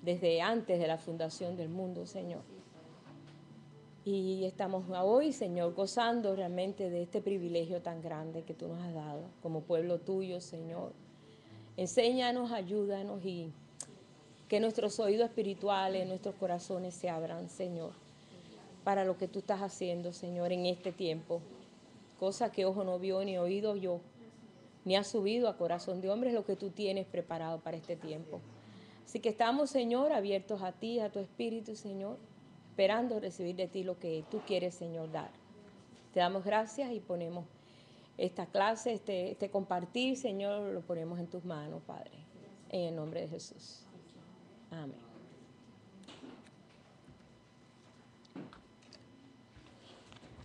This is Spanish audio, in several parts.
desde antes de la fundación del mundo, Señor. Y estamos hoy, Señor, gozando realmente de este privilegio tan grande que tú nos has dado como pueblo tuyo, Señor. Enséñanos, ayúdanos y que nuestros oídos espirituales, nuestros corazones se abran, Señor, para lo que tú estás haciendo, Señor, en este tiempo. Cosa que ojo no vio ni oído yo, ni ha subido a corazón de hombre, es lo que tú tienes preparado para este tiempo. Así que estamos, Señor, abiertos a ti, a tu espíritu, Señor, esperando recibir de ti lo que tú quieres, Señor, dar. Te damos gracias y ponemos esta clase, este compartir, Señor, lo ponemos en tus manos, Padre, en el nombre de Jesús. Amén.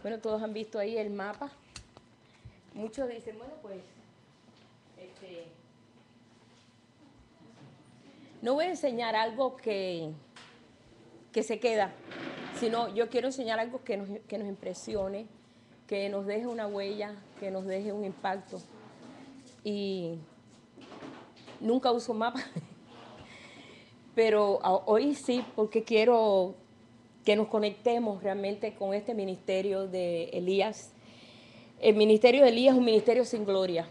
Bueno, todos han visto ahí el mapa. Muchos dicen, bueno, pues, no voy a enseñar algo que se queda, sino yo quiero enseñar algo que nos impresione, que nos deje una huella, que nos deje un impacto. Y nunca uso mapa, pero hoy sí, porque quiero que nos conectemos realmente con este ministerio de Elías. El ministerio de Elías es un ministerio sin gloria.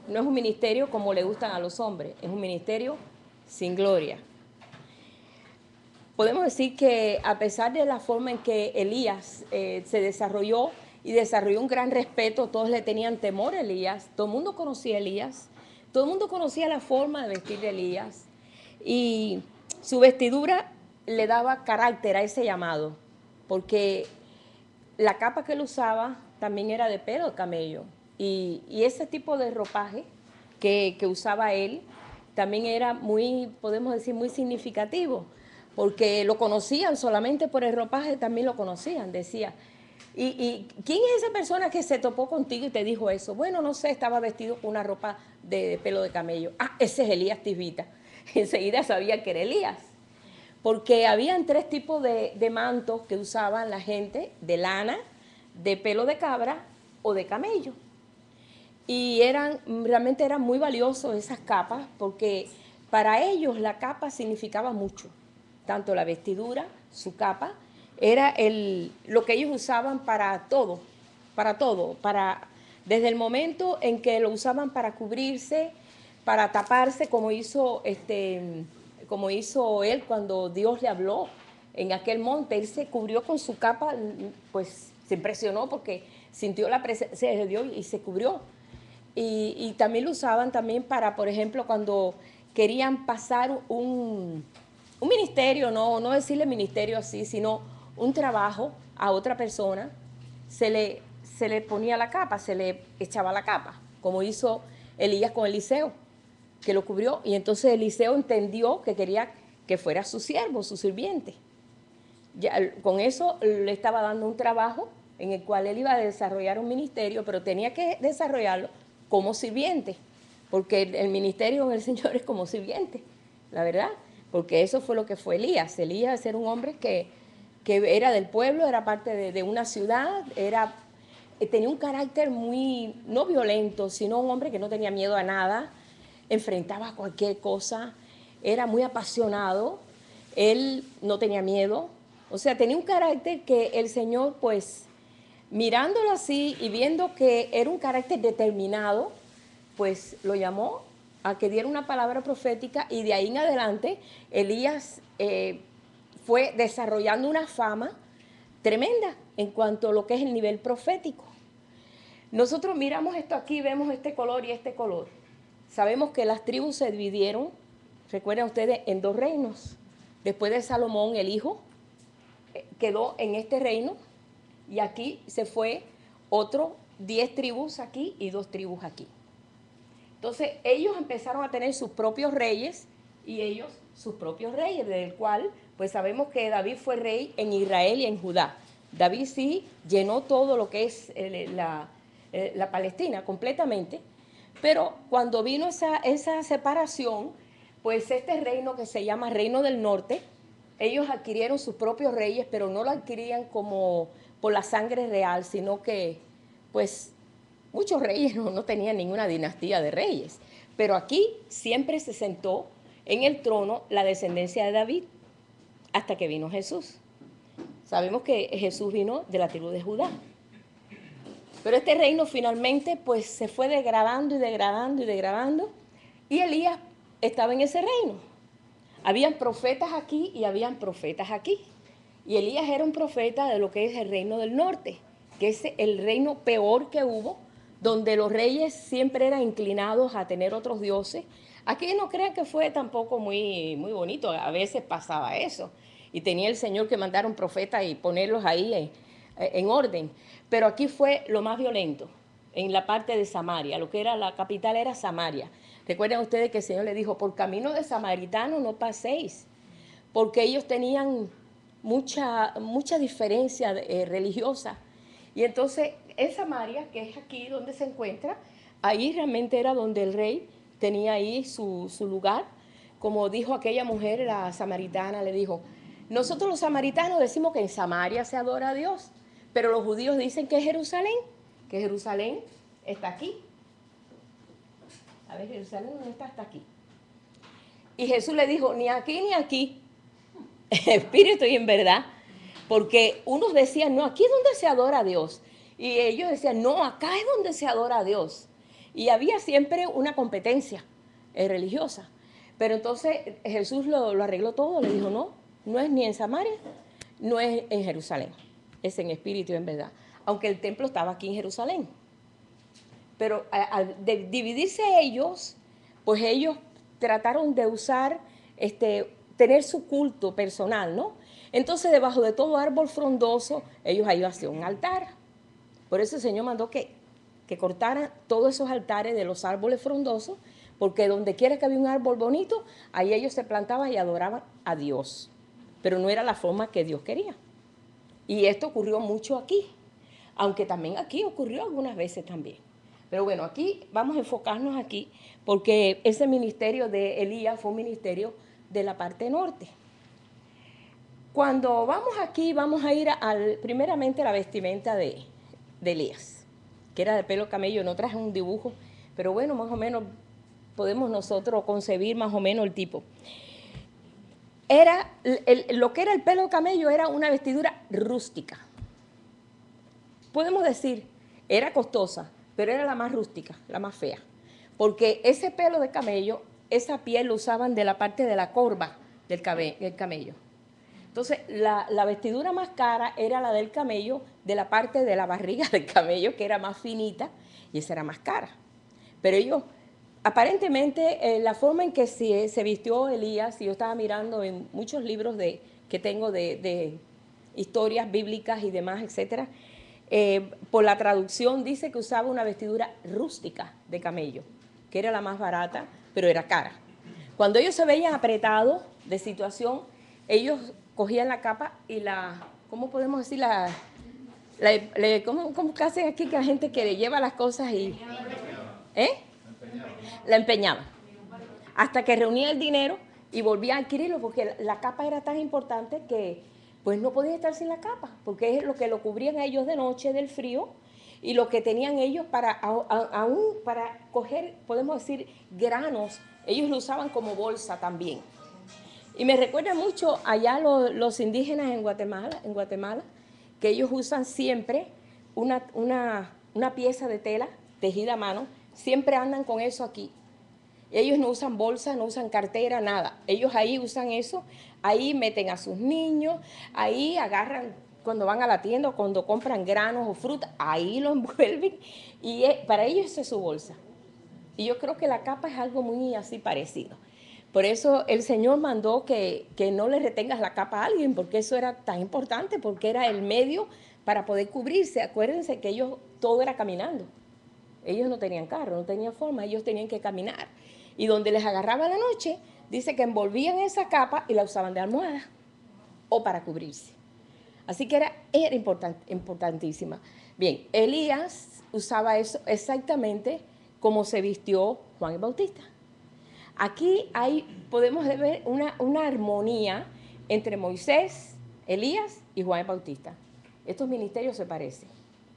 No es un ministerio como le gustan a los hombres, es un ministerio sin gloria. Podemos decir que a pesar de la forma en que Elías se desarrolló y desarrolló un gran respeto, todos le tenían temor a Elías, todo el mundo conocía a Elías, todo el mundo conocía la forma de vestir de Elías y su vestidura le daba carácter a ese llamado, porque la capa que él usaba también era de pelo de camello y ese tipo de ropaje que usaba él también era muy, podemos decir, muy significativo, porque lo conocían solamente por el ropaje, también lo conocían, decía. ¿Y quién es esa persona que se topó contigo y te dijo eso? Bueno, no sé, estaba vestido con una ropa de pelo de camello. Ah, ese es Elías Tisbita. Enseguida sabía que era Elías, porque habían tres tipos de mantos que usaban la gente, de lana, de pelo de cabra o de camello. Y realmente eran muy valiosos esas capas, porque para ellos la capa significaba mucho. Tanto la vestidura, su capa, era lo que ellos usaban para todo, desde el momento en que lo usaban para cubrirse, para taparse, como hizo él cuando Dios le habló en aquel monte. Él se cubrió con su capa, pues se impresionó porque sintió la presencia de Dios y se cubrió. Y también lo usaban también para, por ejemplo, cuando querían pasar un ministerio, no decirle ministerio así, sino un trabajo a otra persona, se le ponía la capa, se le echaba la capa, como hizo Elías con Eliseo, que lo cubrió, y entonces Eliseo entendió que quería que fuera su siervo, su sirviente. Ya, con eso le estaba dando un trabajo en el cual él iba a desarrollar un ministerio, pero tenía que desarrollarlo como sirviente, porque el ministerio del Señor es como sirviente, la verdad, porque eso fue lo que fue Elías. Elías era un hombre que era del pueblo, era parte de una ciudad, tenía un carácter muy, no violento, sino un hombre que no tenía miedo a nada, enfrentaba cualquier cosa, era muy apasionado, él no tenía miedo, o sea, tenía un carácter que el Señor, pues, mirándolo así y viendo que era un carácter determinado, pues lo llamó a que diera una palabra profética, y de ahí en adelante Elías fue desarrollando una fama tremenda en cuanto a lo que es el nivel profético. Nosotros miramos esto aquí, vemos este color y este color. Sabemos que las tribus se dividieron, recuerden ustedes, en dos reinos. Después de Salomón, el hijo quedó en este reino, y aquí se fue otro 10 tribus aquí y 2 tribus aquí. Entonces ellos empezaron a tener sus propios reyes y ellos sus propios reyes, del cual pues sabemos que David fue rey en Israel y en Judá. David sí llenó todo lo que es la Palestina completamente, pero cuando vino esa separación, pues este reino que se llama Reino del Norte, ellos adquirieron sus propios reyes, pero no lo adquirían como por la sangre real, sino que pues muchos reyes no tenían ninguna dinastía de reyes, pero aquí siempre se sentó en el trono la descendencia de David hasta que vino Jesús. Sabemos que Jesús vino de la tribu de Judá. Pero este reino finalmente pues se fue degradando y degradando y degradando. Y Elías estaba en ese reino. Habían profetas aquí y habían profetas aquí. Y Elías era un profeta de lo que es el reino del norte, que es el reino peor que hubo, donde los reyes siempre eran inclinados a tener otros dioses. Aquí no crean que fue tampoco muy bonito, a veces pasaba eso. Y tenía el Señor que mandar un profeta y ponerlos ahí en orden. Pero aquí fue lo más violento, en la parte de Samaria, lo que era la capital era Samaria. Recuerden ustedes que el Señor le dijo, por camino de samaritano no paséis, porque ellos tenían mucha diferencia religiosa. Y entonces en Samaria, que es aquí donde se encuentra, ahí realmente era donde el rey tenía ahí su lugar. Como dijo aquella mujer, la samaritana, le dijo, nosotros los samaritanos decimos que en Samaria se adora a Dios, pero los judíos dicen que Jerusalén está aquí. A ver, Jerusalén no está hasta aquí. Y Jesús le dijo, ni aquí ni aquí, espíritu y en verdad, porque unos decían, no, aquí es donde se adora a Dios. Y ellos decían, no, acá es donde se adora a Dios. Y había siempre una competencia religiosa. Pero entonces Jesús lo arregló todo, le dijo, no, no es ni en Samaria, no es en Jerusalén, es en espíritu y en verdad. Aunque el templo estaba aquí en Jerusalén. Pero al dividirse ellos, pues ellos trataron de usar, tener su culto personal, ¿no? Entonces, debajo de todo árbol frondoso, ellos ahí hacían un altar. Por eso el Señor mandó que cortaran todos esos altares de los árboles frondosos, porque donde quiera que había un árbol bonito, ahí ellos se plantaban y adoraban a Dios. Pero no era la forma que Dios quería. Y esto ocurrió mucho aquí, aunque también aquí ocurrió algunas veces también. Pero bueno, aquí vamos a enfocarnos aquí, porque ese ministerio de Elías fue un ministerio de la parte norte. Cuando vamos aquí, vamos a ir primeramente a la vestimenta de Elías, que era de pelo camello. No traje un dibujo, pero bueno, más o menos podemos nosotros concebir más o menos el tipo. Lo que era el pelo camello era una vestidura rústica. Podemos decir, era costosa, pero era la más rústica, la más fea. Porque ese pelo de camello, esa piel lo usaban de la parte de la corva del camello. Entonces, la vestidura más cara era la del camello, de la parte de la barriga del camello, que era más finita, y esa era más cara. Pero ellos, aparentemente, la forma en que se vistió Elías, yo estaba mirando en muchos libros que tengo de historias bíblicas y demás, etcétera, por la traducción dice que usaba una vestidura rústica de camello, que era la más barata, pero era cara. Cuando ellos se veían apretados de situación, ellos cogían la capa y ¿cómo podemos decir? ¿Cómo que hacen aquí que la gente que le lleva las cosas y... La empeñaba. Hasta que reunía el dinero y volvía a adquirirlo, porque la capa era tan importante que pues no podía estar sin la capa, porque es lo que lo cubrían a ellos de noche del frío y lo que tenían ellos aún para coger, podemos decir, granos, ellos lo usaban como bolsa también. Y me recuerda mucho allá los indígenas en Guatemala, que ellos usan siempre una pieza de tela tejida a mano, siempre andan con eso aquí. Ellos no usan bolsa, no usan cartera, nada. Ellos ahí usan eso, ahí meten a sus niños, ahí agarran cuando van a la tienda, cuando compran granos o fruta, ahí lo envuelven y para ellos esa es su bolsa. Y yo creo que la capa es algo muy así parecido. Por eso el Señor mandó que no le retengas la capa a alguien, porque eso era tan importante, porque era el medio para poder cubrirse. Acuérdense que ellos todo era caminando. Ellos no tenían carro, no tenían forma, ellos tenían que caminar. Y donde les agarraba la noche, dice que envolvían esa capa y la usaban de almohada o para cubrirse. Así que era importantísima. Bien, Elías usaba eso exactamente como se vistió Juan el Bautista. Aquí podemos ver una armonía entre Moisés, Elías y Juan el Bautista. Estos ministerios se parecen.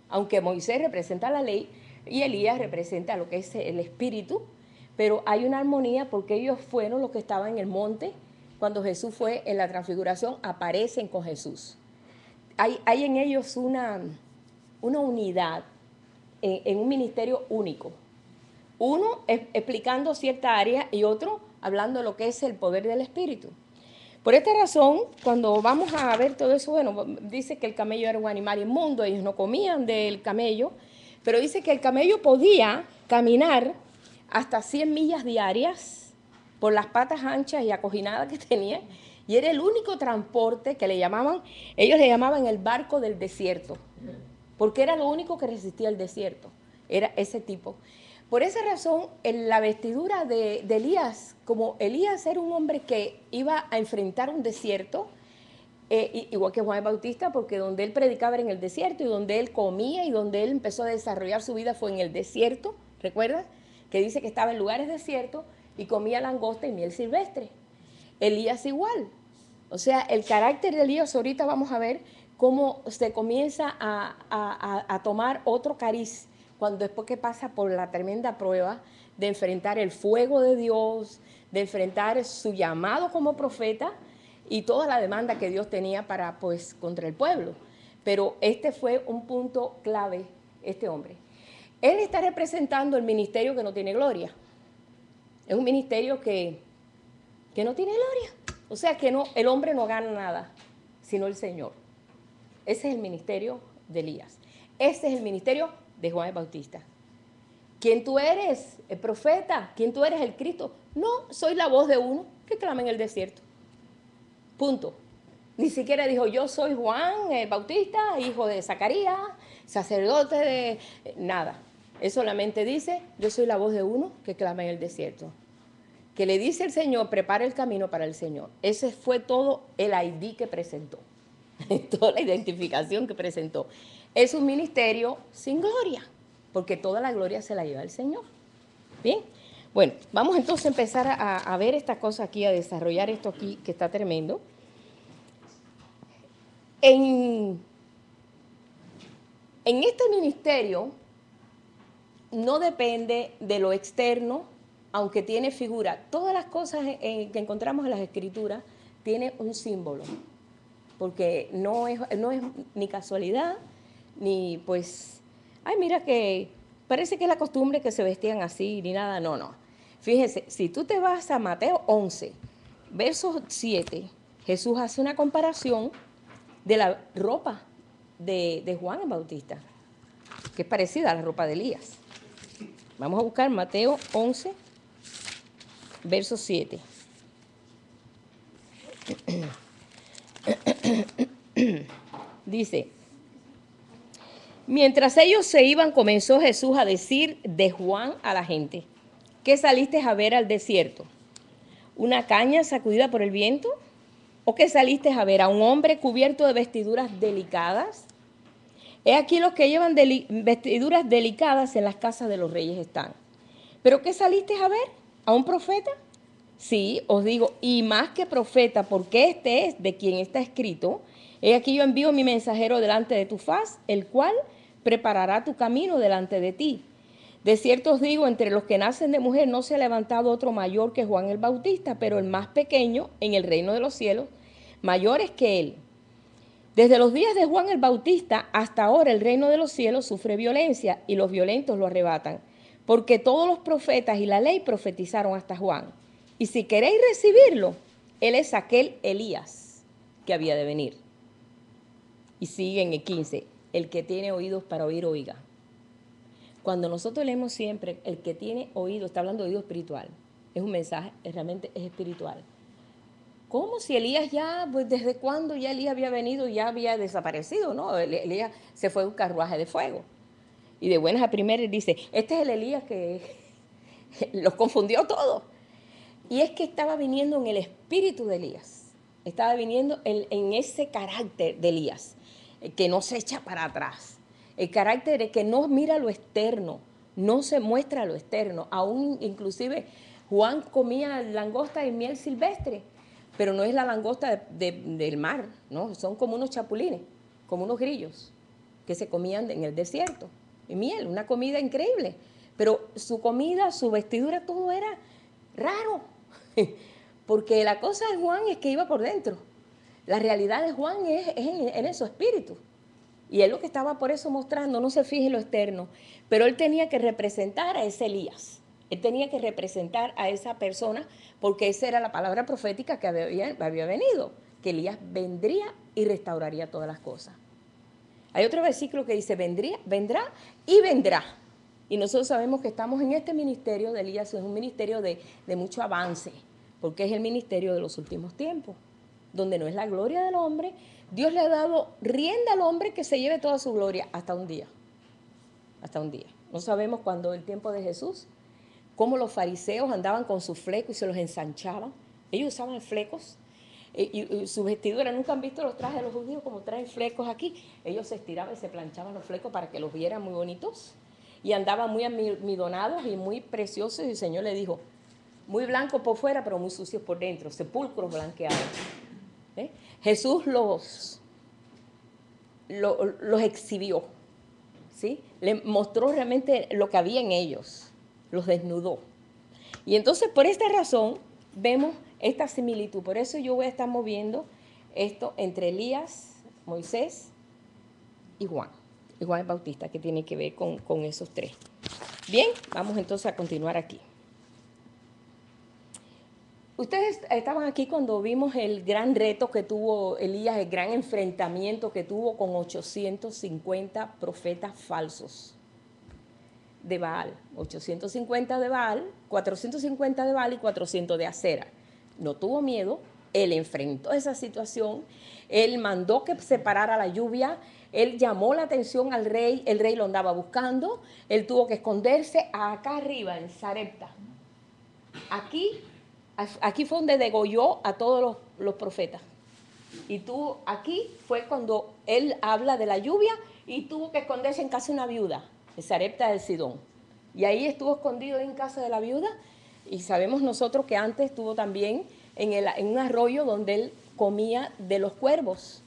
Aunque Moisés representa la ley y Elías representa lo que es el espíritu, pero hay una armonía porque ellos fueron los que estaban en el monte cuando Jesús fue en la transfiguración, aparecen con Jesús. Hay en ellos una unidad en un ministerio único. Uno explicando cierta área y otro hablando de lo que es el poder del Espíritu. Por esta razón, cuando vamos a ver todo eso, bueno, dice que el camello era un animal inmundo, ellos no comían del camello, pero dice que el camello podía caminar hasta 100 millas diarias por las patas anchas y acoginadas que tenía, y era el único transporte que ellos le llamaban el barco del desierto, porque era lo único que resistía el desierto, era ese tipo. Por esa razón, en la vestidura de Elías, como Elías era un hombre que iba a enfrentar un desierto, igual que Juan el Bautista, porque donde él predicaba era en el desierto y donde él comía y donde él empezó a desarrollar su vida fue en el desierto, ¿recuerdas? Que dice que estaba en lugares desiertos y comía langosta y miel silvestre. Elías igual. O sea, el carácter de Elías, ahorita vamos a ver cómo se comienza a tomar otro cariz después que pasa por la tremenda prueba de enfrentar el fuego de Dios, de enfrentar su llamado como profeta y toda la demanda que Dios tenía contra el pueblo. Pero este fue un punto clave, este hombre. Él está representando el ministerio que no tiene gloria. Es un ministerio que no tiene gloria. O sea, que el hombre no gana nada, sino el Señor. Ese es el ministerio de Elías. Ese es el ministerio de Juan el Bautista. ¿Quién tú eres? ¿El profeta? ¿Quién tú eres? ¿El Cristo? No, soy la voz de uno que clama en el desierto. Punto. Ni siquiera dijo, yo soy Juan el Bautista, hijo de Zacarías, sacerdote de... Nada. Él solamente dice, yo soy la voz de uno que clama en el desierto. Que le dice el Señor, prepara el camino para el Señor. Ese fue todo el ID que presentó. Toda la identificación que presentó. Es un ministerio sin gloria, porque toda la gloria se la lleva el Señor. Bien, bueno, vamos entonces a empezar a ver esta cosa aquí, a desarrollar esto aquí que está tremendo. En este ministerio no depende de lo externo, aunque tiene figura. Todas las cosas que encontramos en las Escrituras tienen un símbolo, porque no es ni casualidad, ni pues, ay, mira que parece que es la costumbre que se vestían así, ni nada, no. Fíjense, si tú te vas a Mateo 11, verso 7, Jesús hace una comparación de la ropa de Juan el Bautista, que es parecida a la ropa de Elías. Vamos a buscar Mateo 11, verso 7. Dice, mientras ellos se iban, comenzó Jesús a decir de Juan a la gente, ¿qué saliste a ver al desierto? ¿Una caña sacudida por el viento? ¿O qué saliste a ver? ¿A un hombre cubierto de vestiduras delicadas? He aquí los que llevan vestiduras delicadas en las casas de los reyes están. ¿Pero qué saliste a ver? ¿A un profeta? Sí, os digo, y más que profeta, porque este es de quien está escrito, he aquí yo envío mi mensajero delante de tu faz, el cual preparará tu camino delante de ti. De cierto os digo, entre los que nacen de mujer no se ha levantado otro mayor que Juan el Bautista, pero el más pequeño en el reino de los cielos, mayor es que él. Desde los días de Juan el Bautista hasta ahora el reino de los cielos sufre violencia y los violentos lo arrebatan, porque todos los profetas y la ley profetizaron hasta Juan. Y si queréis recibirlo, él es aquel Elías que había de venir. Y sigue en el 15, el que tiene oídos para oír, oiga. Cuando nosotros leemos siempre, el que tiene oído, está hablando de oído espiritual, es un mensaje, realmente es espiritual. ¿Cómo si Elías ya, pues desde cuándo ya Elías había venido y ya había desaparecido? No, Elías se fue en un carruaje de fuego. Y de buenas a primeras dice, este es el Elías que los confundió todos. Y es que estaba viniendo en el espíritu de Elías, estaba viniendo en ese carácter de Elías, que no se echa para atrás, el carácter de que no mira lo externo, no se muestra lo externo. Aún inclusive Juan comía langosta y miel silvestre, pero no es la langosta del mar, ¿no? Son como unos chapulines, como unos grillos que se comían en el desierto. Y miel, una comida increíble. Pero su comida, su vestidura, todo era raro. Porque la cosa de Juan es que iba por dentro. La realidad de Juan es en su espíritu. Y él lo que estaba por eso mostrando, no se fije en lo externo, pero él tenía que representar a ese Elías. Él tenía que representar a esa persona porque esa era la palabra profética que había venido, que Elías vendría y restauraría todas las cosas. Hay otro versículo que dice, vendrá y vendrá. Y nosotros sabemos que estamos en este ministerio de Elías, es un ministerio de mucho avance, porque es el ministerio de los últimos tiempos, donde no es la gloria del hombre. Dios le ha dado rienda al hombre que se lleve toda su gloria hasta un día. Hasta un día. No sabemos cuándo el tiempo de Jesús, cómo los fariseos andaban con sus flecos y se los ensanchaban. Ellos usaban flecos y su vestidura. ¿Nunca han visto los trajes de los judíos como traen flecos aquí? Ellos se estiraban y se planchaban los flecos para que los vieran muy bonitos. Y andaban muy almidonados y muy preciosos. Y el Señor le dijo, muy blancos por fuera, pero muy sucios por dentro, sepulcros blanqueados. ¿Eh? Jesús los exhibió, ¿sí? Le mostró realmente lo que había en ellos, los desnudó. Y entonces por esta razón vemos esta similitud. Por eso yo voy a estar moviendo esto entre Elías, Moisés y Juan el Bautista, que tiene que ver con esos tres. Bien, vamos entonces a continuar aquí. Ustedes estaban aquí cuando vimos el gran reto que tuvo Elías, el gran enfrentamiento que tuvo con 850 profetas falsos de Baal. 850 de Baal, 450 de Baal y 400 de Acera. No tuvo miedo, él enfrentó esa situación, él mandó que se parara la lluvia, él llamó la atención al rey, el rey lo andaba buscando, él tuvo que esconderse acá arriba, en Sarepta. Aquí fue donde degolló a todos los profetas. Y aquí fue cuando él habla de la lluvia y tuvo que esconderse en casa de una viuda, en Sarepta del Sidón. Y ahí estuvo escondido en casa de la viuda. Y sabemos nosotros que antes estuvo también en un arroyo donde él comía de los cuervos.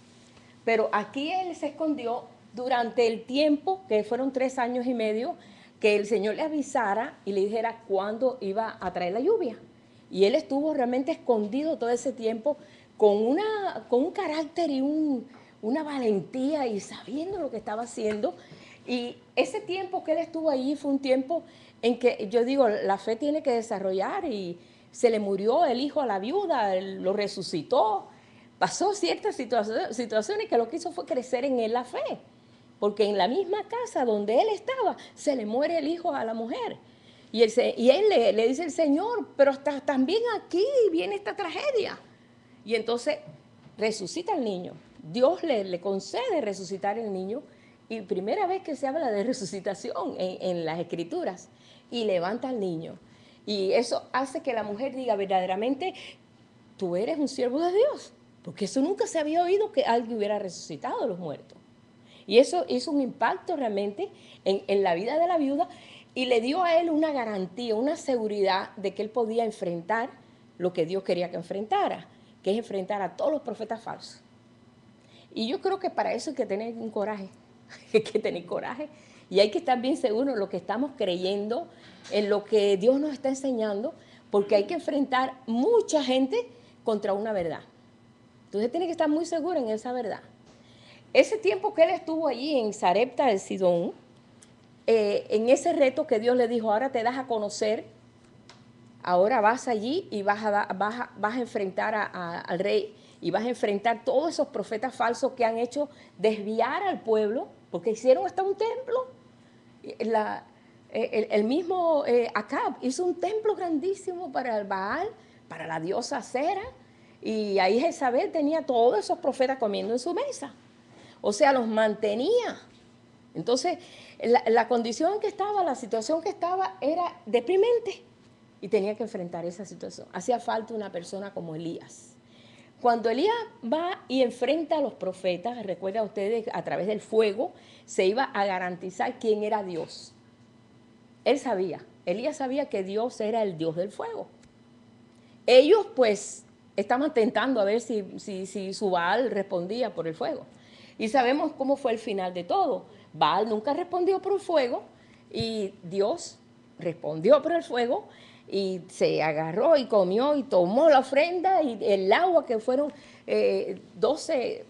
Pero aquí él se escondió durante el tiempo, que fueron 3 años y medio, que el Señor le avisara y le dijera cuándo iba a traer la lluvia. Y él estuvo realmente escondido todo ese tiempo con un carácter y una valentía y sabiendo lo que estaba haciendo. Y ese tiempo que él estuvo allí fue un tiempo en que yo digo, la fe tiene que desarrollar, y se le murió el hijo a la viuda, él lo resucitó. Pasó ciertas situaciones que lo que hizo fue crecer en él la fe. Porque en la misma casa donde él estaba, se le muere el hijo a la mujer. Y él le dice al Señor, pero también aquí viene esta tragedia. Y entonces resucita al niño. Dios le concede resucitar el niño. Y primera vez que se habla de resucitación en las Escrituras. Y levanta al niño. Y eso hace que la mujer diga verdaderamente, tú eres un siervo de Dios. Porque eso nunca se había oído, que alguien hubiera resucitado a los muertos. Y eso hizo un impacto realmente en la vida de la viuda. Y le dio a él una garantía, una seguridad de que él podía enfrentar lo que Dios quería que enfrentara, que es enfrentar a todos los profetas falsos. Y yo creo que para eso hay que tener un coraje, hay que tener coraje, y hay que estar bien seguros en lo que estamos creyendo, en lo que Dios nos está enseñando, porque hay que enfrentar mucha gente contra una verdad. Entonces tiene que estar muy seguro en esa verdad. Ese tiempo que él estuvo allí en Sarepta del Sidón, en ese reto que Dios le dijo, ahora te das a conocer, ahora vas allí y vas a enfrentar al rey, y vas a enfrentar todos esos profetas falsos que han hecho desviar al pueblo, porque hicieron hasta un templo. El mismo Acab hizo un templo grandísimo para el Baal, para la diosa Acera, y ahí Jezabel tenía todos esos profetas comiendo en su mesa. O sea, los mantenía. Entonces, la condición en que estaba, la situación que estaba era deprimente y tenía que enfrentar esa situación. Hacía falta una persona como Elías. Cuando Elías va y enfrenta a los profetas, recuerden ustedes, a través del fuego, se iba a garantizar quién era Dios. Él sabía, Elías sabía que Dios era el Dios del fuego. Ellos pues estaban tentando a ver si su Baal respondía por el fuego. Y sabemos cómo fue el final de todo. Baal nunca respondió por el fuego y Dios respondió por el fuego y se agarró y comió y tomó la ofrenda y el agua, que fueron 12,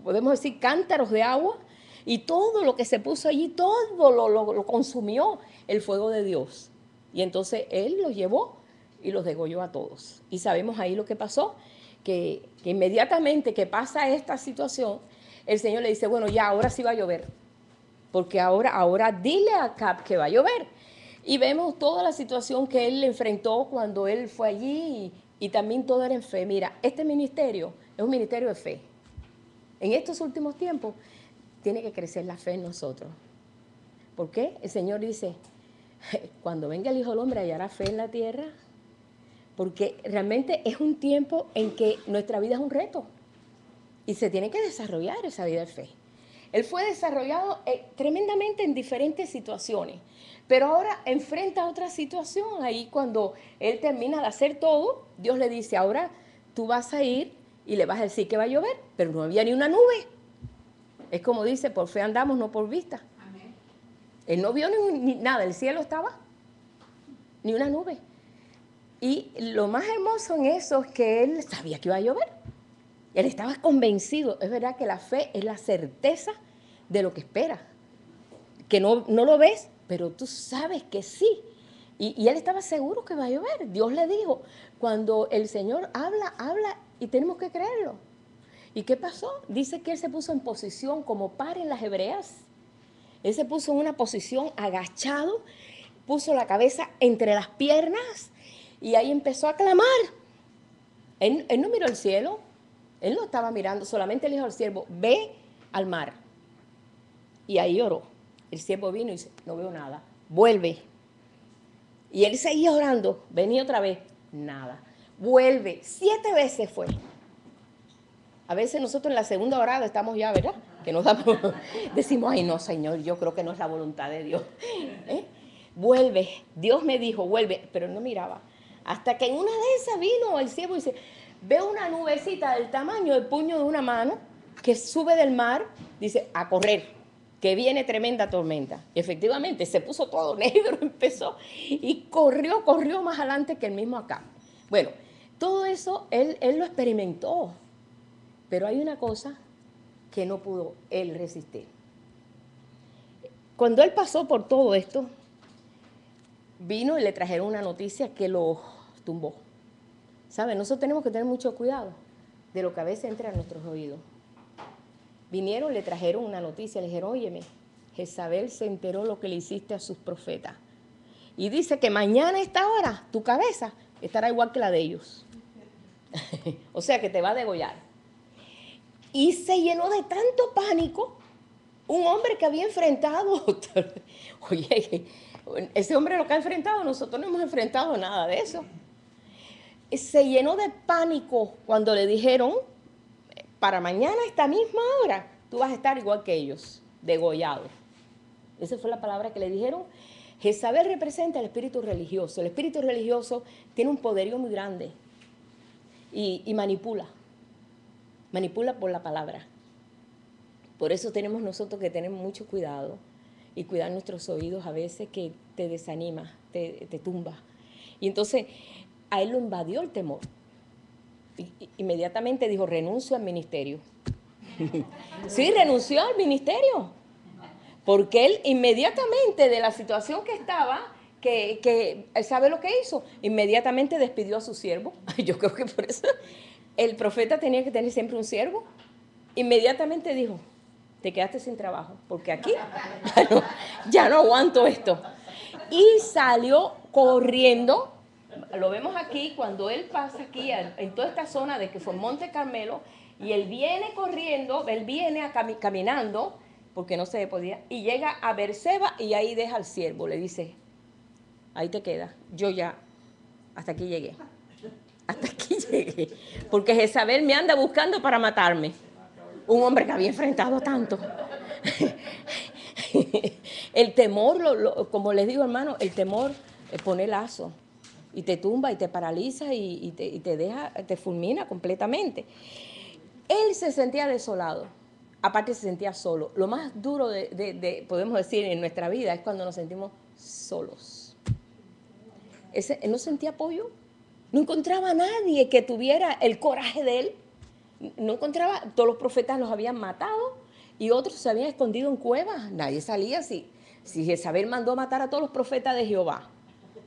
podemos decir, cántaros de agua, y todo lo que se puso allí, todo lo consumió el fuego de Dios. Y entonces él los llevó y los degolló a todos. Y sabemos ahí lo que pasó, que inmediatamente que pasa esta situación, el Señor le dice, bueno, ya, ahora sí va a llover, porque ahora dile a Acab que va a llover. Y vemos toda la situación que él enfrentó cuando él fue allí y también todo era en fe. Mira, este ministerio es un ministerio de fe. En estos últimos tiempos tiene que crecer la fe en nosotros. ¿Por qué? El Señor dice, cuando venga el Hijo del Hombre hallará fe en la tierra, porque realmente es un tiempo en que nuestra vida es un reto y se tiene que desarrollar esa vida de fe. Él fue desarrollado tremendamente en diferentes situaciones, pero ahora enfrenta otra situación. Ahí cuando él termina de hacer todo, Dios le dice, ahora tú vas a ir y le vas a decir que va a llover, pero no había ni una nube. Es como dice, por fe andamos, no por vista. Amén. Él no vio ni nada, el cielo estaba, ni una nube. Y lo más hermoso en eso es que él sabía que iba a llover. Él estaba convencido. Es verdad que la fe es la certeza de lo que esperas. Que no lo ves, pero tú sabes que sí. Y él estaba seguro que va a llover. Dios le dijo, cuando el Señor habla y tenemos que creerlo. ¿Y qué pasó? Dice que él se puso en posición como par en las hebreas. Él se puso en una posición agachado, puso la cabeza entre las piernas y ahí empezó a clamar. Él no miró el cielo, él no estaba mirando, solamente le dijo al siervo, ve al mar. Y ahí oró. El siervo vino y dice, no veo nada, vuelve. Y él seguía orando, venía otra vez, nada. Vuelve, 7 veces fue. A veces nosotros en la segunda orada estamos ya, ¿verdad? Que nos damos, decimos, ay no, Señor, yo creo que no es la voluntad de Dios. Vuelve, Dios me dijo, vuelve, pero él no miraba. Hasta que en una de esas vino el siervo y dice, veo una nubecita del tamaño del puño de una mano que sube del mar, dice, a correr, que viene tremenda tormenta. Y efectivamente se puso todo negro, empezó y corrió más adelante que el mismo acá. Bueno, todo eso él lo experimentó. Pero hay una cosa que no pudo él resistir. Cuando él pasó por todo esto, vino y le trajeron una noticia que lo tumbó. ¿Saben? Nosotros tenemos que tener mucho cuidado de lo que a veces entra a nuestros oídos. Vinieron, le trajeron una noticia, le dijeron, óyeme, Jezabel se enteró lo que le hiciste a sus profetas. Y dice que mañana a esta hora tu cabeza estará igual que la de ellos. O sea que te va a degollar. Y se llenó de tanto pánico un hombre que había enfrentado, oye, ese hombre lo que ha enfrentado, nosotros no hemos enfrentado nada de eso. Se llenó de pánico cuando le dijeron, para mañana a esta misma hora, tú vas a estar igual que ellos, degollado. Esa fue la palabra que le dijeron. Jezabel representa el espíritu religioso. El espíritu religioso tiene un poderío muy grande y manipula por la palabra. Por eso tenemos nosotros que tener mucho cuidado y cuidar nuestros oídos a veces, que te desanima, te tumba. Y entonces a él lo invadió el temor. Inmediatamente dijo, renuncio al ministerio. Sí, renunció al ministerio. Porque él inmediatamente de la situación que estaba, que ¿sabe lo que hizo? Inmediatamente despidió a su siervo. Yo creo que por eso el profeta tenía que tener siempre un siervo. Inmediatamente dijo, te quedaste sin trabajo, porque aquí ya no aguanto esto. Y salió corriendo. Lo vemos aquí, cuando él pasa aquí, en toda esta zona de que fue Monte Carmelo, y él viene corriendo, él viene caminando, porque no se podía, y llega a Berseba y ahí deja al siervo, le dice, ahí te quedas, yo ya, hasta aquí llegué. Hasta aquí llegué, porque Jezabel me anda buscando para matarme. Un hombre que había enfrentado tanto. El temor, como les digo, hermano, el temor pone lazo y te tumba y te paraliza y te deja, te fulmina completamente. Él se sentía desolado, aparte se sentía solo. Lo más duro podemos decir, en nuestra vida es cuando nos sentimos solos. Él no sentía apoyo, no encontraba a nadie que tuviera el coraje de él. No encontraba, todos los profetas los habían matado y otros se habían escondido en cuevas. Nadie salía si Jezabel mandó matar a todos los profetas de Jehová.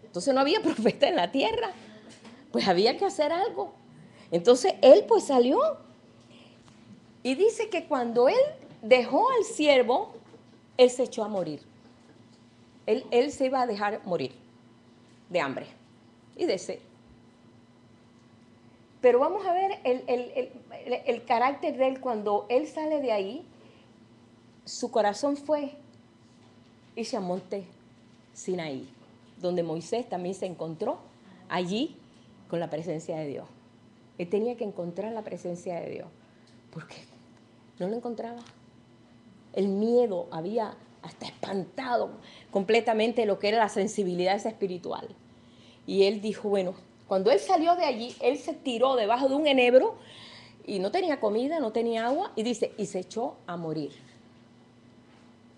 Entonces no había profeta en la tierra. Pues había que hacer algo. Entonces él pues salió y dice que cuando él dejó al siervo, él se echó a morir. Él se iba a dejar morir de hambre y de sed. Pero vamos a ver el carácter de él cuando él sale de ahí. Su corazón fue irse al monte Sinaí, donde Moisés también se encontró allí con la presencia de Dios. Él tenía que encontrar la presencia de Dios, porque no lo encontraba. El miedo había hasta espantado completamente lo que era la sensibilidad esa espiritual. Y él dijo, bueno, cuando él salió de allí, él se tiró debajo de un enebro y no tenía comida, no tenía agua, y dice, y se echó a morir.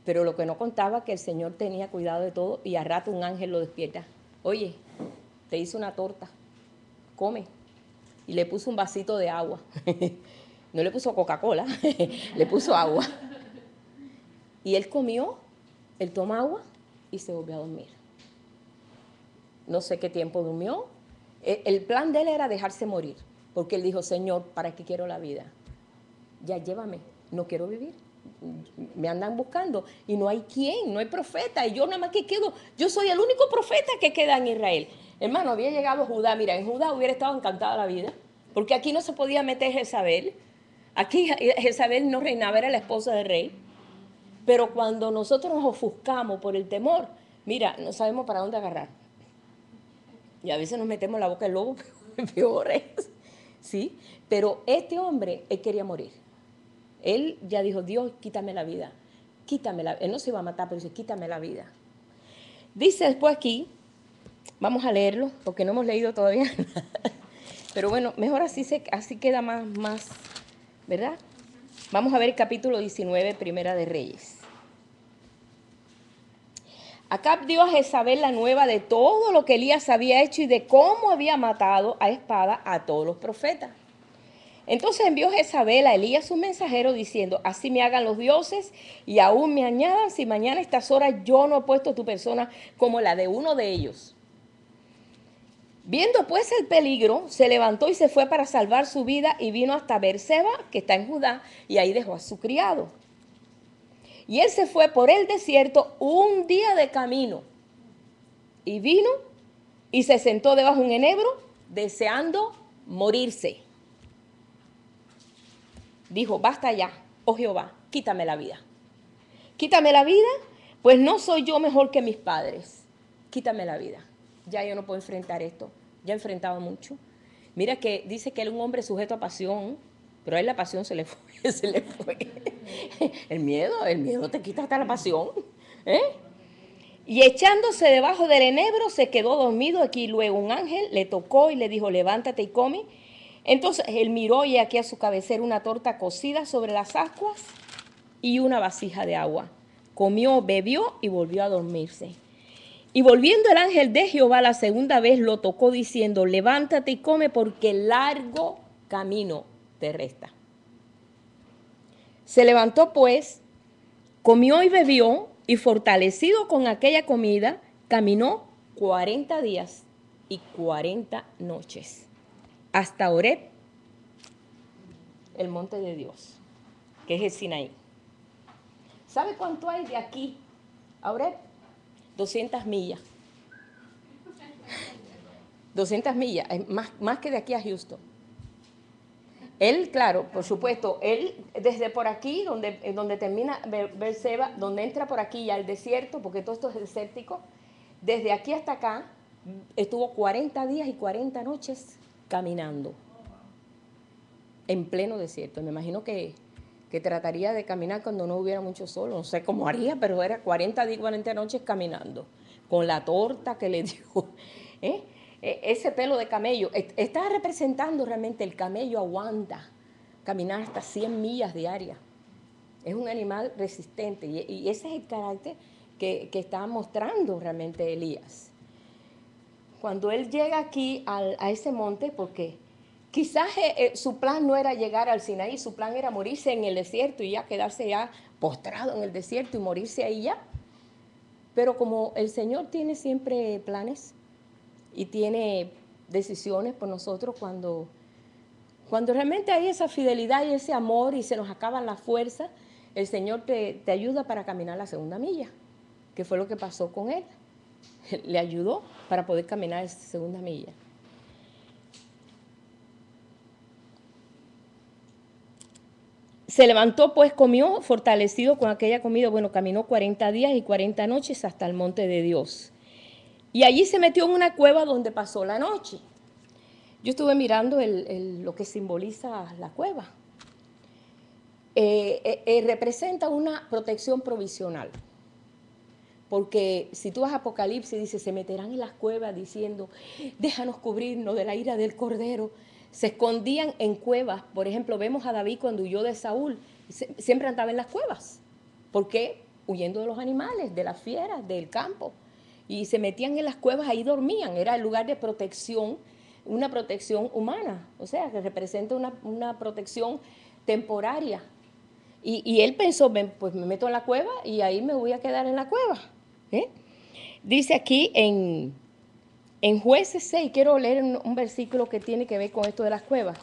Pero lo que no contaba que el Señor tenía cuidado de todo y a rato un ángel lo despierta. Oye, te hice una torta, come. Y le puso un vasito de agua. No le puso Coca-Cola, le puso agua. Y él comió, él tomó agua y se volvió a dormir. No sé qué tiempo durmió. El plan de él era dejarse morir, porque él dijo, Señor, ¿para qué quiero la vida? Ya llévame, no quiero vivir. Me andan buscando y no hay quien, no hay profeta, y yo nada más que quedo, yo soy el único profeta que queda en Israel. Hermano, había llegado Judá, mira, en Judá hubiera estado encantada la vida, porque aquí no se podía meter Jezabel, aquí Jezabel no reinaba, era la esposa del rey, pero cuando nosotros nos ofuscamos por el temor, mira, no sabemos para dónde agarrar, y a veces nos metemos en la boca del lobo, peor es, ¿sí? Pero este hombre, él quería morir. Él ya dijo, Dios, quítame la vida, quítamela. Él no se iba a matar, pero dice, quítame la vida. Dice después aquí, vamos a leerlo, porque no hemos leído todavía. Pero bueno, mejor así queda más, ¿verdad? Vamos a ver el capítulo 19, Primera de Reyes. Acab dio a Jezabel la nueva de todo lo que Elías había hecho y de cómo había matado a espada a todos los profetas. Entonces envió Jezabel a Elías su mensajero diciendo, así me hagan los dioses y aún me añadan si mañana a estas horas yo no he puesto tu persona como la de uno de ellos. Viendo pues el peligro, se levantó y se fue para salvar su vida y vino hasta Beerseba, que está en Judá, y ahí dejó a su criado. Y él se fue por el desierto un día de camino y vino y se sentó debajo de un enebro deseando morirse. Dijo, basta ya, oh Jehová, quítame la vida. Quítame la vida, pues no soy yo mejor que mis padres. Quítame la vida. Ya yo no puedo enfrentar esto. Ya he enfrentado mucho. Mira que dice que él es un hombre sujeto a pasión, pero a él la pasión se le fue, se le fue. El miedo te quita hasta la pasión. Y echándose debajo del enebro se quedó dormido. Aquí luego un ángel le tocó y le dijo, levántate y come. Entonces él miró y aquí a su cabecera una torta cocida sobre las ascuas y una vasija de agua. Comió, bebió y volvió a dormirse. Y volviendo el ángel de Jehová la segunda vez lo tocó diciendo, levántate y come porque largo camino te resta. Se levantó pues, comió y bebió y fortalecido con aquella comida, caminó 40 días y 40 noches. Hasta Horeb, el monte de Dios, que es el Sinaí. ¿Sabe cuánto hay de aquí a Horeb? 200 millas. 200 millas, más que de aquí a Houston. Él, claro, por supuesto, él desde por aquí, donde termina Beerseba, donde entra por aquí ya el desierto, porque todo esto es desértico, desde aquí hasta acá, estuvo 40 días y 40 noches caminando en pleno desierto. Me imagino que trataría de caminar cuando no hubiera mucho sol, no sé cómo haría, pero era 40 días y 40 noches caminando, con la torta que le dio, ese pelo de camello. Está representando realmente el camello aguanta caminar hasta 100 millas diarias. Es un animal resistente y ese es el carácter que está mostrando realmente Elías. Cuando él llega aquí a ese monte, porque quizás su plan no era llegar al Sinaí, su plan era morirse en el desierto y ya quedarse ya postrado en el desierto y morirse ahí ya. Pero como el Señor tiene siempre planes y tiene decisiones por nosotros, cuando realmente hay esa fidelidad y ese amor y se nos acaban las fuerzas, el Señor te ayuda para caminar la segunda milla, que fue lo que pasó con él. Le ayudó para poder caminar esa segunda milla. Se levantó, pues comió, fortalecido con aquella comida. Bueno, caminó 40 días y 40 noches hasta el monte de Dios. Y allí se metió en una cueva donde pasó la noche. Yo estuve mirando lo que simboliza la cueva. Representa una protección provisional. Porque si tú vas a Apocalipsis, dice, se meterán en las cuevas diciendo, déjanos cubrirnos de la ira del Cordero. Se escondían en cuevas. Por ejemplo, vemos a David cuando huyó de Saúl, siempre andaba en las cuevas. ¿Por qué? Huyendo de los animales, de las fieras, del campo. Y se metían en las cuevas, ahí dormían. Era el lugar de protección, una protección humana. O sea, que representa una protección temporaria. Y él pensó, pues me meto en la cueva y ahí me voy a quedar en la cueva. Dice aquí en Jueces 6, quiero leer un versículo que tiene que ver con esto de las cuevas,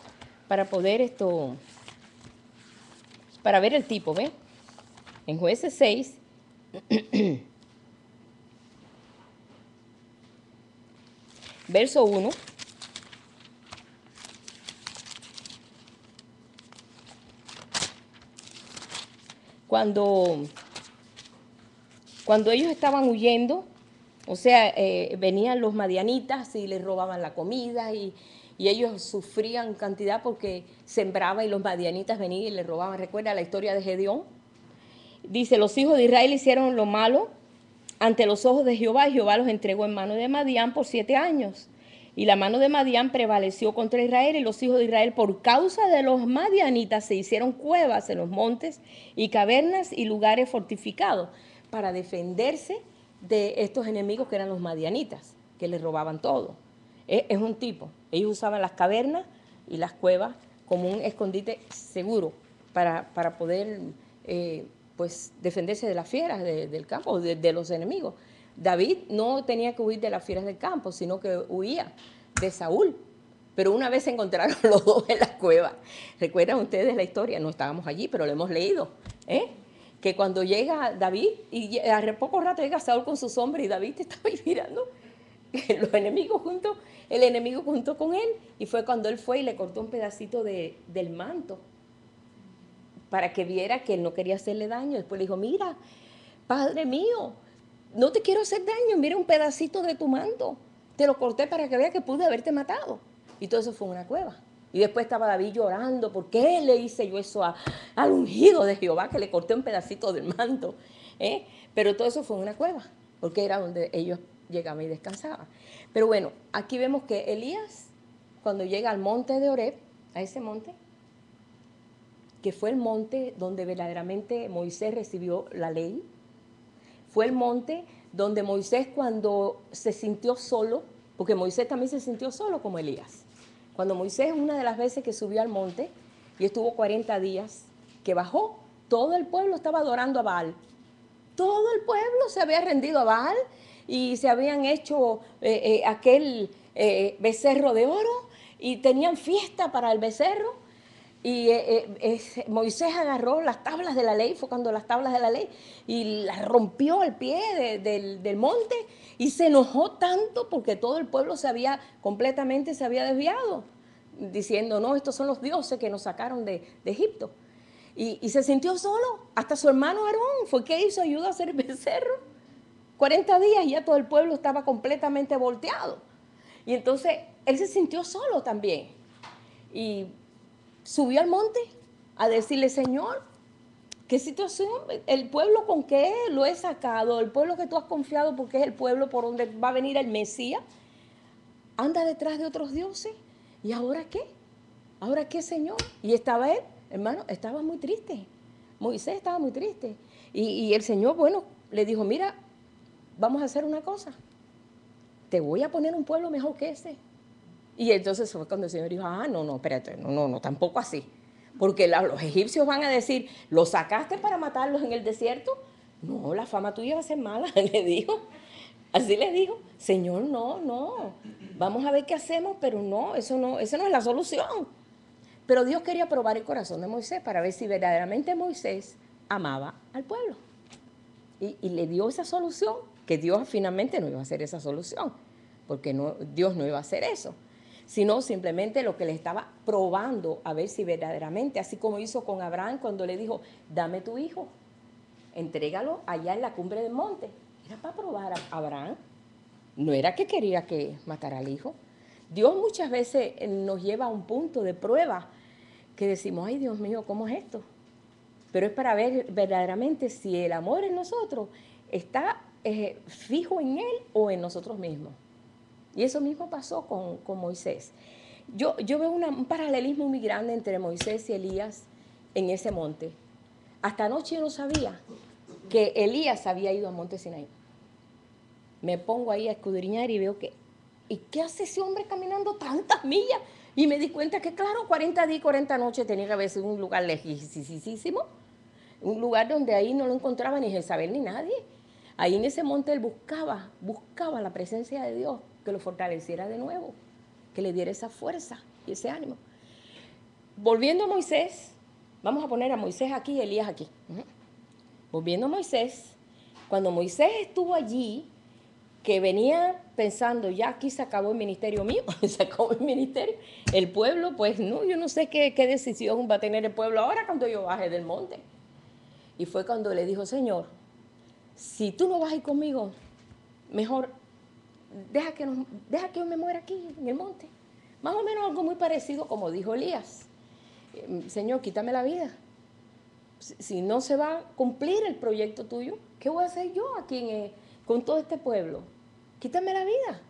para poder para ver el tipo, ¿ves? En Jueces 6, verso 1. Cuando ellos estaban huyendo, o sea, venían los madianitas y les robaban la comida y ellos sufrían cantidad porque sembraba y los madianitas venían y les robaban. ¿Recuerda la historia de Gedeón? Dice, los hijos de Israel hicieron lo malo ante los ojos de Jehová y Jehová los entregó en mano de Madián por 7 años. Y la mano de Madián prevaleció contra Israel y los hijos de Israel por causa de los madianitas se hicieron cuevas en los montes y cavernas y lugares fortificados para defenderse de estos enemigos que eran los madianitas, que les robaban todo. Es un tipo. Ellos usaban las cavernas y las cuevas como un escondite seguro para poder pues defenderse de las fieras del campo, de los enemigos. David no tenía que huir de las fieras del campo, sino que huía de Saúl. Pero una vez se encontraron los dos en la cueva. ¿Recuerdan ustedes la historia? No estábamos allí, pero lo hemos leído. Que cuando llega David, y a poco rato llega Saúl con sus hombres, y David estaba ahí mirando el enemigo junto con él. Y fue cuando él fue y le cortó un pedacito del manto, para que viera que él no quería hacerle daño. Después le dijo, mira, Padre mío, no te quiero hacer daño, mira un pedacito de tu manto. Te lo corté para que veas que pude haberte matado. Y todo eso fue una cueva. Y después estaba David llorando, ¿por qué le hice yo eso al ungido de Jehová, que le corté un pedacito del manto? Pero todo eso fue una cueva, porque era donde ellos llegaban y descansaban. Pero bueno, aquí vemos que Elías, cuando llega al monte de Oreb, a ese monte, que fue el monte donde verdaderamente Moisés recibió la ley, fue el monte donde Moisés, cuando se sintió solo, porque Moisés también se sintió solo como Elías. Cuando Moisés, una de las veces que subió al monte y estuvo 40 días, que bajó, todo el pueblo estaba adorando a Baal. Todo el pueblo se había rendido a Baal y se habían hecho aquel becerro de oro y tenían fiesta para el becerro. Y Moisés agarró las tablas de la ley, fue cuando las tablas de la ley, y las rompió al pie del monte, y se enojó tanto porque todo el pueblo se había desviado, diciendo, no, estos son los dioses que nos sacaron de Egipto. Y se sintió solo, hasta su hermano Aarón fue que hizo, ayuda a hacer el becerro. 40 días y ya todo el pueblo estaba completamente volteado. Y entonces él se sintió solo también. Y subió al monte a decirle, Señor, ¿qué situación? El pueblo con que lo he sacado, el pueblo que tú has confiado porque es el pueblo por donde va a venir el Mesías, anda detrás de otros dioses. ¿Y ahora qué? ¿Ahora qué, Señor? Y estaba él, hermano, estaba muy triste. Moisés estaba muy triste. Y el Señor, bueno, le dijo, mira, vamos a hacer una cosa, te voy a poner un pueblo mejor que ese. Y entonces fue cuando el Señor dijo, no, espérate, no, tampoco así. Porque los egipcios van a decir, ¿lo sacaste para matarlos en el desierto? No, la fama tuya va a ser mala, le dijo. Así le dijo, Señor, no, vamos a ver qué hacemos, pero no, eso no es la solución. Pero Dios quería probar el corazón de Moisés para ver si verdaderamente Moisés amaba al pueblo. Y le dio esa solución, que Dios finalmente no iba a hacer esa solución, porque Dios no iba a hacer eso, sino simplemente lo que le estaba probando a ver si verdaderamente, así como hizo con Abraham cuando le dijo, dame tu hijo, entrégalo allá en la cumbre del monte. Era para probar a Abraham, no era que quería que matara al hijo. Dios muchas veces nos lleva a un punto de prueba que decimos, ay Dios mío, ¿cómo es esto? Pero es para ver verdaderamente si el amor en nosotros está fijo en Él o en nosotros mismos. Y eso mismo pasó con Moisés. Yo veo un paralelismo muy grande entre Moisés y Elías en ese monte. Hasta anoche yo no sabía que Elías había ido al monte Sinaí. Me pongo ahí a escudriñar y veo que, ¿y qué hace ese hombre caminando tantas millas? Y me di cuenta que, claro, 40 días y 40 noches tenía que haber sido un lugar lejísimo, un lugar donde ahí no lo encontraba ni Jezabel ni nadie. Ahí en ese monte él buscaba la presencia de Dios, que lo fortaleciera de nuevo, que le diera esa fuerza y ese ánimo. Volviendo a Moisés, vamos a poner a Moisés aquí y Elías aquí. Volviendo a Moisés, cuando Moisés estuvo allí, que venía pensando, ya aquí se acabó el ministerio mío, se acabó el ministerio, el pueblo, pues no, yo no sé qué decisión va a tener el pueblo ahora cuando yo baje del monte. Y fue cuando le dijo, Señor, si tú no vas a ir conmigo, mejor deja que yo me muera aquí en el monte. Más o menos algo muy parecido como dijo Elías. Señor, quítame la vida. Si no se va a cumplir el proyecto tuyo, ¿qué voy a hacer yo aquí con todo este pueblo? Quítame la vida.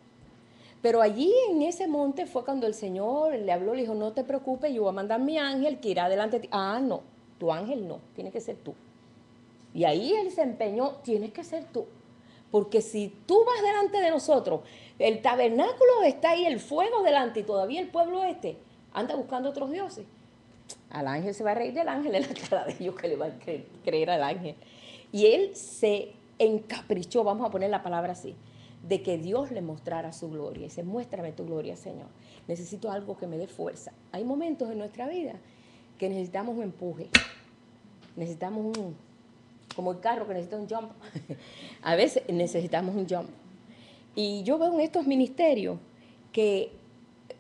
Pero allí en ese monte fue cuando el Señor le habló, le dijo, no te preocupes, yo voy a mandar mi ángel que irá delante de ti. No, tu ángel no, tiene que ser tú. Y ahí él se empeñó, tienes que ser tú. Porque si tú vas delante de nosotros, el tabernáculo está ahí, el fuego delante, y todavía el pueblo anda buscando otros dioses. Al ángel se va a reír del ángel en la cara de ellos que le va a creer al ángel. Y él se encaprichó, vamos a poner la palabra así, de que Dios le mostrara su gloria. Y dice, muéstrame tu gloria, Señor. Necesito algo que me dé fuerza. Hay momentos en nuestra vida que necesitamos un empuje. Necesitamos como el carro que necesita un jump. A veces necesitamos un jump. Y yo veo en estos ministerios que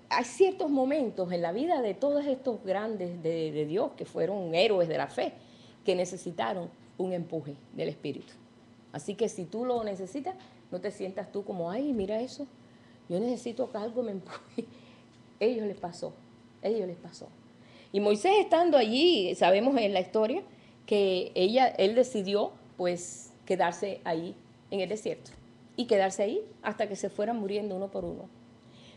hay ciertos momentos en la vida de todos estos grandes de Dios, que fueron héroes de la fe, que necesitaron un empuje del Espíritu. Así que si tú lo necesitas, no te sientas tú como, ay, mira eso, yo necesito que algo me empuje. Ellos les pasó. Y Moisés estando allí, sabemos en la historia, que él decidió pues quedarse ahí en el desierto y quedarse ahí hasta que se fueran muriendo uno por uno.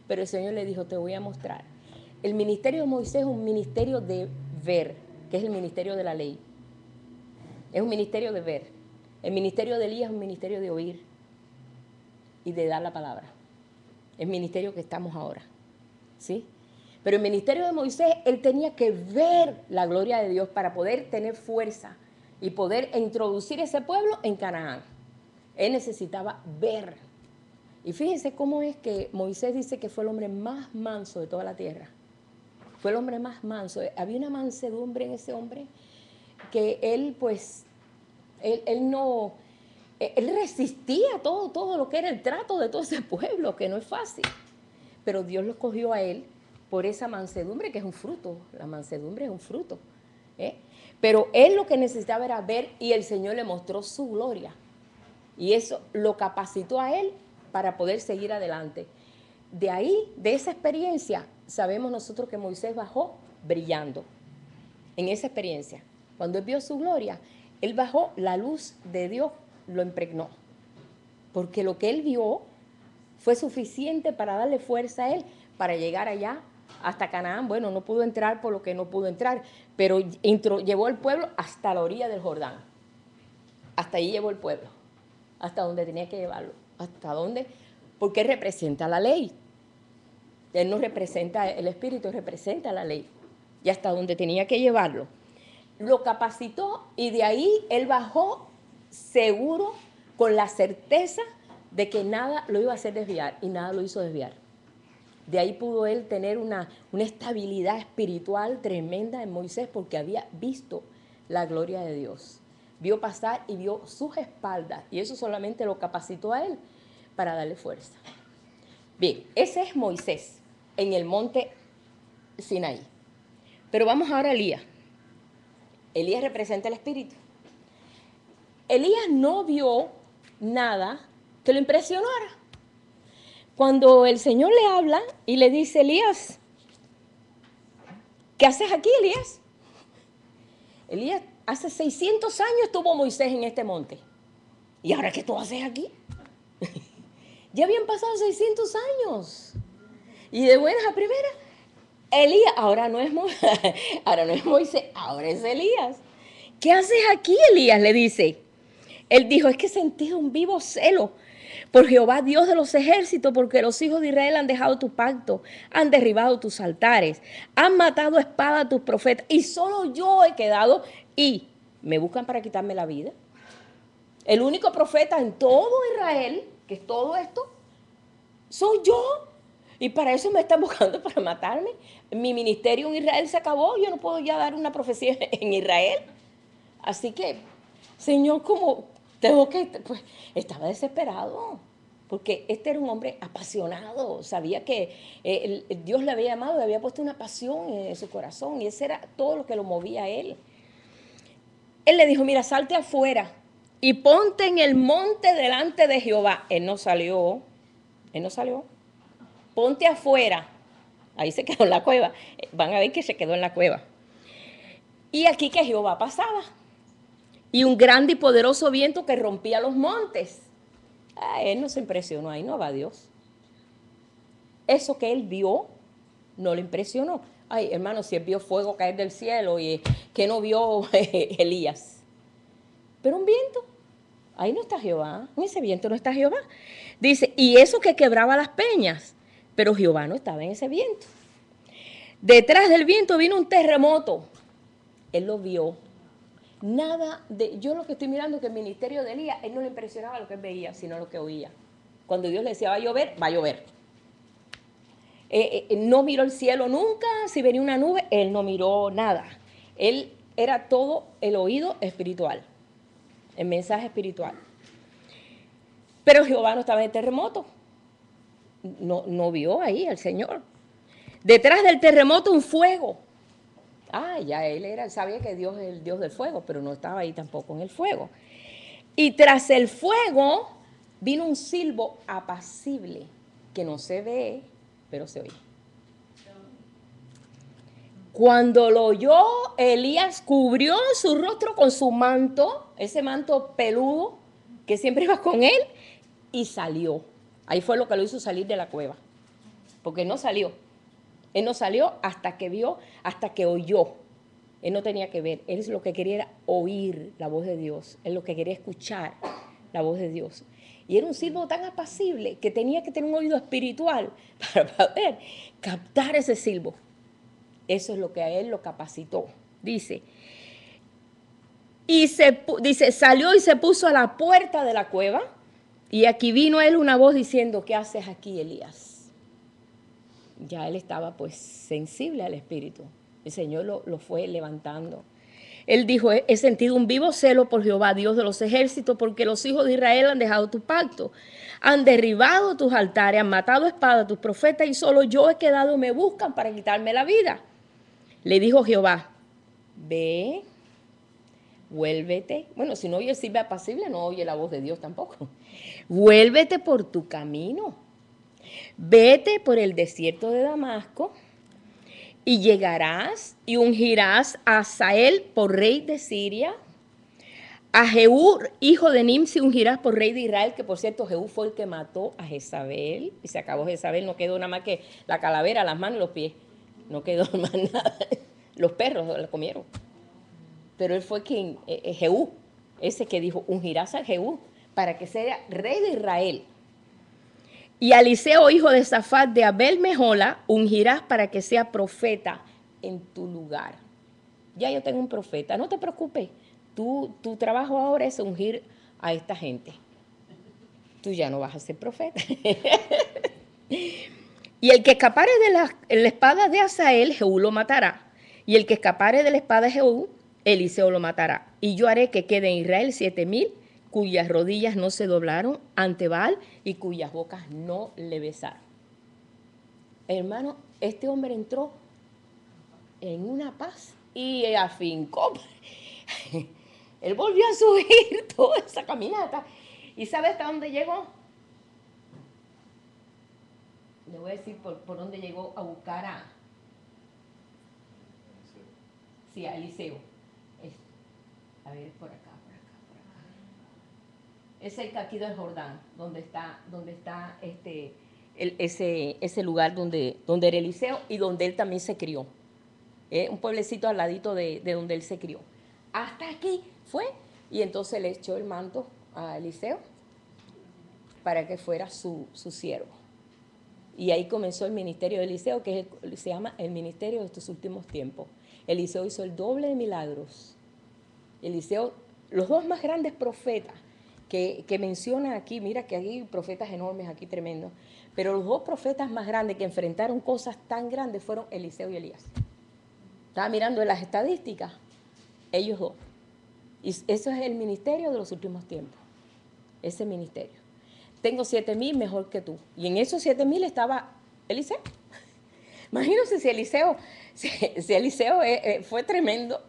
Pero el Señor le dijo, te voy a mostrar. El ministerio de Moisés es un ministerio de ver, que es el ministerio de la ley. Es un ministerio de ver. El ministerio de Elías es un ministerio de oír y de dar la palabra. El ministerio que estamos ahora, ¿sí? Pero el ministerio de Moisés, él tenía que ver la gloria de Dios para poder tener fuerza y poder introducir ese pueblo en Canaán. Él necesitaba ver. Y fíjense cómo es que Moisés dice que fue el hombre más manso de toda la tierra. Fue el hombre más manso. Había una mansedumbre en ese hombre que él, pues, él resistía todo lo que era el trato de todo ese pueblo, que no es fácil. Pero Dios lo escogió a él por esa mansedumbre, que es un fruto. La mansedumbre es un fruto. Pero él lo que necesitaba era ver, y el Señor le mostró su gloria. Y eso lo capacitó a él para poder seguir adelante. De ahí, de esa experiencia, sabemos nosotros que Moisés bajó brillando. En esa experiencia, cuando él vio su gloria, él bajó, la luz de Dios lo impregnó. Porque lo que él vio fue suficiente para darle fuerza a él para llegar allá hasta Canaán. Bueno, no pudo entrar por lo que no pudo entrar, pero llevó el pueblo hasta la orilla del Jordán. Hasta ahí llevó el pueblo. hasta donde tenía que llevarlo. ¿Hasta dónde? Porque él representa la ley. Él no representa el Espíritu, representa la ley. Y hasta donde tenía que llevarlo. Lo capacitó y de ahí él bajó seguro, con la certeza de que nada lo iba a hacer desviar y nada lo hizo desviar. De ahí pudo él tener una estabilidad espiritual tremenda en Moisés porque había visto la gloria de Dios. Vio pasar y vio sus espaldas y eso solamente lo capacitó a él para darle fuerza. Bien, ese es Moisés en el monte Sinaí. Pero vamos ahora a Elías. Elías representa el Espíritu. Elías no vio nada que lo impresionara. Cuando el Señor le habla y le dice, Elías, ¿qué haces aquí, Elías? Elías, hace 600 años estuvo Moisés en este monte. ¿Y ahora qué tú haces aquí? Ya habían pasado 600 años. Y de buenas a primeras, Elías, ahora no es Moisés, ahora es Elías. ¿Qué haces aquí, Elías? Le dice. Él dijo, es que he sentido un vivo celo por Jehová, Dios de los ejércitos, porque los hijos de Israel han dejado tu pacto, han derribado tus altares, han matado a espada a tus profetas, y solo yo he quedado, y me buscan para quitarme la vida. El único profeta en todo Israel, que es todo esto, soy yo. Y para eso me están buscando, para matarme. Mi ministerio en Israel se acabó, yo no puedo ya dar una profecía en Israel. Así que, Señor, como tengo que, pues estaba desesperado, porque este era un hombre apasionado, sabía que Dios le había llamado, le había puesto una pasión en su corazón, y ese era todo lo que lo movía a él. Él le dijo, mira, salte afuera y ponte en el monte delante de Jehová. Él no salió, ponte afuera, ahí se quedó en la cueva, van a ver que se quedó en la cueva. Y aquí que Jehová pasaba. Y un grande y poderoso viento que rompía los montes. Él no se impresionó, ahí no va Dios. Eso que él vio no le impresionó. Ay, hermano, si él vio fuego caer del cielo y que no vio Elías. Pero un viento, ahí no está Jehová, en ese viento no está Jehová. Dice, y eso que quebraba las peñas, pero Jehová no estaba en ese viento. Detrás del viento vino un terremoto. Él lo vio. Nada de, yo lo que estoy mirando es que el ministerio de Elías, él no le impresionaba lo que él veía, sino lo que oía. Cuando Dios le decía, va a llover, va a llover. No miró el cielo nunca, si venía una nube, él no miró nada. Él era todo el oído espiritual, el mensaje espiritual. Pero Jehová no estaba en el terremoto, no vio ahí al Señor. Detrás del terremoto un fuego. Ya él sabía que Dios es el Dios del fuego, pero no estaba ahí tampoco en el fuego. Y tras el fuego vino un silbo apacible, que no se ve, pero se oye. Cuando lo oyó, Elías cubrió su rostro con su manto, ese manto peludo que siempre iba con él, y salió. Ahí fue lo que lo hizo salir de la cueva, porque no salió. Él no salió hasta que vio, hasta que oyó. Él no tenía que ver, él lo que quería era oír la voz de Dios, él lo que quería escuchar la voz de Dios. Y era un silbo tan apacible que tenía que tener un oído espiritual para poder captar ese silbo. Eso es lo que a él lo capacitó. Dice, salió y se puso a la puerta de la cueva, y aquí vino a él una voz diciendo, ¿qué haces aquí, Elías? Ya él estaba pues sensible al Espíritu. El Señor lo fue levantando. Él dijo, he sentido un vivo celo por Jehová, Dios de los ejércitos, porque los hijos de Israel han dejado tu pacto, han derribado tus altares, han matado a espada a tus profetas, y solo yo he quedado, me buscan para quitarme la vida. Le dijo Jehová, ve, vuélvete. Bueno, si no oye el silbo apacible, no oye la voz de Dios tampoco. Vuélvete por tu camino. Vete por el desierto de Damasco y llegarás y ungirás a Hazael por rey de Siria. A Jehú, hijo de Nimsi, ungirás por rey de Israel, que por cierto Jehú fue el que mató a Jezabel. Y se acabó Jezabel, no quedó nada más que la calavera, las manos y los pies. No quedó más nada. Los perros la comieron. Pero él fue quien, Jehú, ese que dijo, ungirás a Jehú para que sea rey de Israel. Y a Eliseo, hijo de Safat de Abel Mejola, ungirás para que sea profeta en tu lugar. Ya yo tengo un profeta, no te preocupes. Tu trabajo ahora es ungir a esta gente. Tú ya no vas a ser profeta. Y el que escapare de la espada de Asael, Jehú lo matará. Y el que escapare de la espada de Jehú, Eliseo lo matará. Y yo haré que quede en Israel 7,000 cuyas rodillas no se doblaron ante Baal y cuyas bocas no le besaron. Hermano, este hombre entró en una paz y afincó. Él volvió a subir toda esa caminata. ¿Y sabe hasta dónde llegó? Le voy a decir por dónde llegó a buscar a Eliseo. A ver, por acá. Es cerca aquí del Jordán, donde está ese lugar donde era Eliseo y donde él también se crió. Un pueblecito al ladito de donde él se crió. Hasta aquí fue, y entonces le echó el manto a Eliseo para que fuera su siervo. Y ahí comenzó el ministerio de Eliseo, que se llama el ministerio de estos últimos tiempos. Eliseo hizo el doble de milagros. Eliseo, los dos más grandes profetas que menciona aquí, mira que hay profetas enormes aquí tremendos, pero los dos profetas más grandes que enfrentaron cosas tan grandes fueron Eliseo y Elías. Estaba mirando en las estadísticas, ellos dos. Y eso es el ministerio de los últimos tiempos, ese ministerio. Tengo 7,000 mejor que tú. Y en esos 7,000 estaba Eliseo. Imagínense si Eliseo fue tremendo.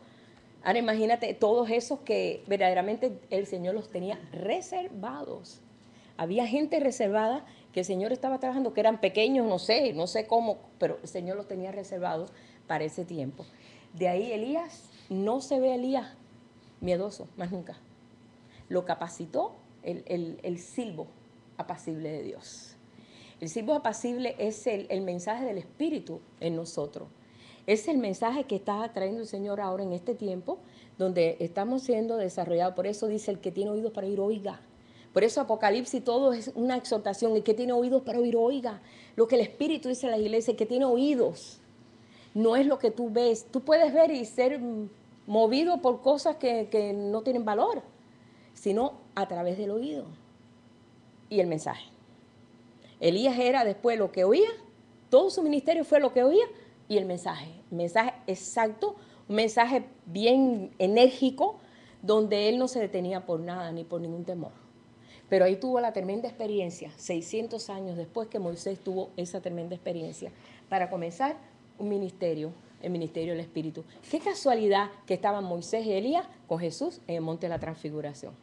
Ahora imagínate todos esos que verdaderamente el Señor los tenía reservados. Había gente reservada que el Señor estaba trabajando, que eran pequeños, no sé cómo, pero el Señor los tenía reservados para ese tiempo. De ahí Elías, no se ve a Elías miedoso, más nunca. Lo capacitó el silbo apacible de Dios. El silbo apacible es el mensaje del Espíritu en nosotros. Es el mensaje que está trayendo el Señor ahora en este tiempo, donde estamos siendo desarrollados. Por eso dice, el que tiene oídos para oír, oiga. Por eso Apocalipsis todo es una exhortación. El que tiene oídos para oír, oiga. Lo que el Espíritu dice a la iglesia, el que tiene oídos. No es lo que tú ves. Tú puedes ver y ser movido por cosas que no tienen valor, sino a través del oído y el mensaje. Elías era después lo que oía, todo su ministerio fue lo que oía y el mensaje exacto, un mensaje bien enérgico, donde él no se detenía por nada ni por ningún temor. Pero ahí tuvo la tremenda experiencia, 600 años después que Moisés tuvo esa tremenda experiencia, para comenzar un ministerio, el ministerio del Espíritu. Qué casualidad que estaban Moisés y Elías con Jesús en el monte de la Transfiguración.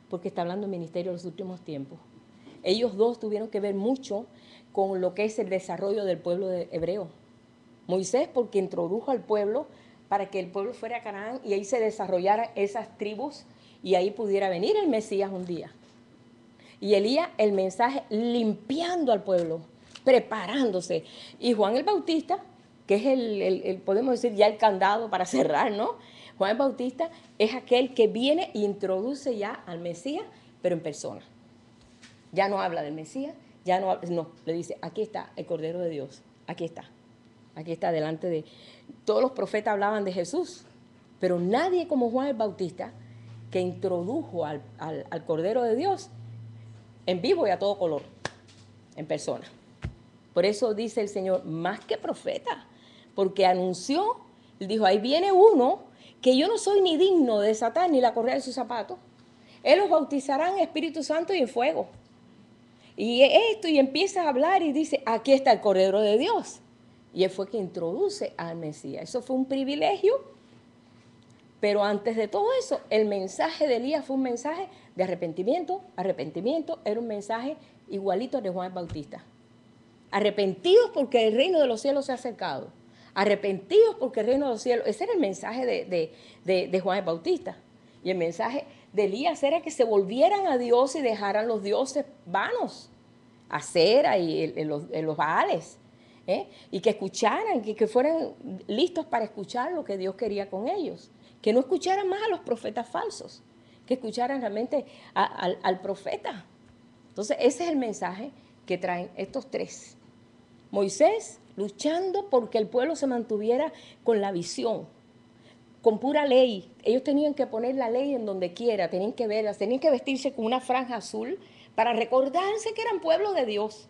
Porque está hablando del ministerio de los últimos tiempos. Ellos dos tuvieron que ver mucho con lo que es el desarrollo del pueblo hebreo. Moisés porque introdujo al pueblo para que el pueblo fuera a Canaán y ahí se desarrollaran esas tribus y ahí pudiera venir el Mesías un día. Y Elías, el mensaje limpiando al pueblo, preparándose. Y Juan el Bautista, que es podemos decir ya el candado para cerrar, ¿no? Juan el Bautista es aquel que viene e introduce ya al Mesías, pero en persona. Ya no habla del Mesías, le dice, aquí está el Cordero de Dios, aquí está delante de... Todos los profetas hablaban de Jesús, pero nadie como Juan el Bautista, que introdujo al Cordero de Dios en vivo y a todo color, en persona. Por eso dice el Señor, más que profeta, porque anunció, él dijo, ahí viene uno que yo no soy ni digno de desatar ni la correa de sus zapatos. Él los bautizará en Espíritu Santo y en fuego. Y empieza a hablar y dice, aquí está el Cordero de Dios. Y él fue quien introduce al Mesías. Eso fue un privilegio. Pero antes de todo eso, el mensaje de Elías fue un mensaje de arrepentimiento. Arrepentimiento era un mensaje igualito al de Juan el Bautista. Arrepentidos porque el reino de los cielos se ha acercado. Arrepentidos porque el reino de los cielos... Ese era el mensaje de Juan el Bautista. Y el mensaje de Elías era que se volvieran a Dios y dejaran los dioses vanos, Acera y los Baales, y que escucharan, que fueran listos para escuchar lo que Dios quería con ellos. Que no escucharan más a los profetas falsos, que escucharan realmente al profeta. Entonces, ese es el mensaje que traen estos tres. Moisés luchando porque el pueblo se mantuviera con la visión, con pura ley. Ellos tenían que poner la ley en donde quiera, tenían que verlas, tenían que vestirse con una franja azul para recordarse que eran pueblo de Dios.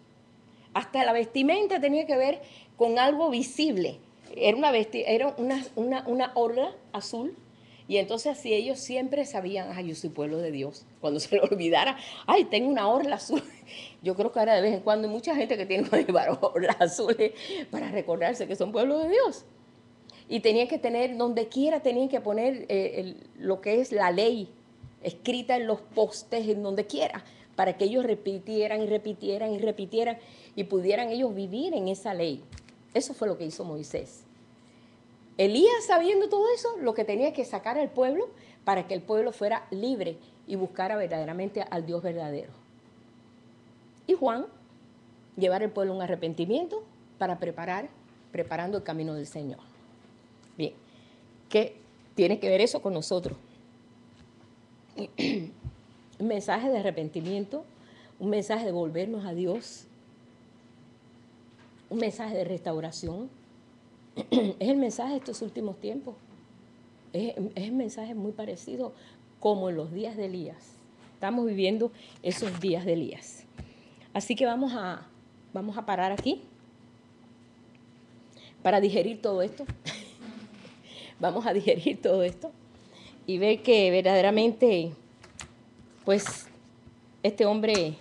Hasta la vestimenta tenía que ver con algo visible. Era una orla azul. Y entonces así ellos siempre sabían, ay, yo soy pueblo de Dios. Cuando se les olvidara, ay, tengo una orla azul. Yo creo que ahora de vez en cuando hay mucha gente que tiene que llevar orlas azules para recordarse que son pueblo de Dios. Y tenían que tener, donde quiera tenían que poner lo que es la ley, escrita en los postes, en donde quiera, para que ellos repitieran y repitieran y repitieran y pudieran ellos vivir en esa ley. Eso fue lo que hizo Moisés. Elías, sabiendo todo eso, lo que tenía que sacar al pueblo para que el pueblo fuera libre y buscara verdaderamente al Dios verdadero. Y Juan, llevar al pueblo a un arrepentimiento para preparando el camino del Señor. Bien, ¿qué tiene que ver eso con nosotros? Un mensaje de arrepentimiento, un mensaje de volvernos a Dios, un mensaje de restauración. Es el mensaje de estos últimos tiempos. Es el mensaje muy parecido como en los días de Elías. Estamos viviendo esos días de Elías. Así que vamos a parar aquí para digerir todo esto. Vamos a digerir todo esto y ver que verdaderamente, pues, este hombre,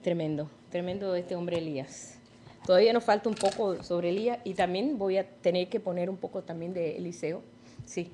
tremendo este hombre Elías. Todavía nos falta un poco sobre Elías y también voy a tener que poner un poco también de Eliseo. Sí.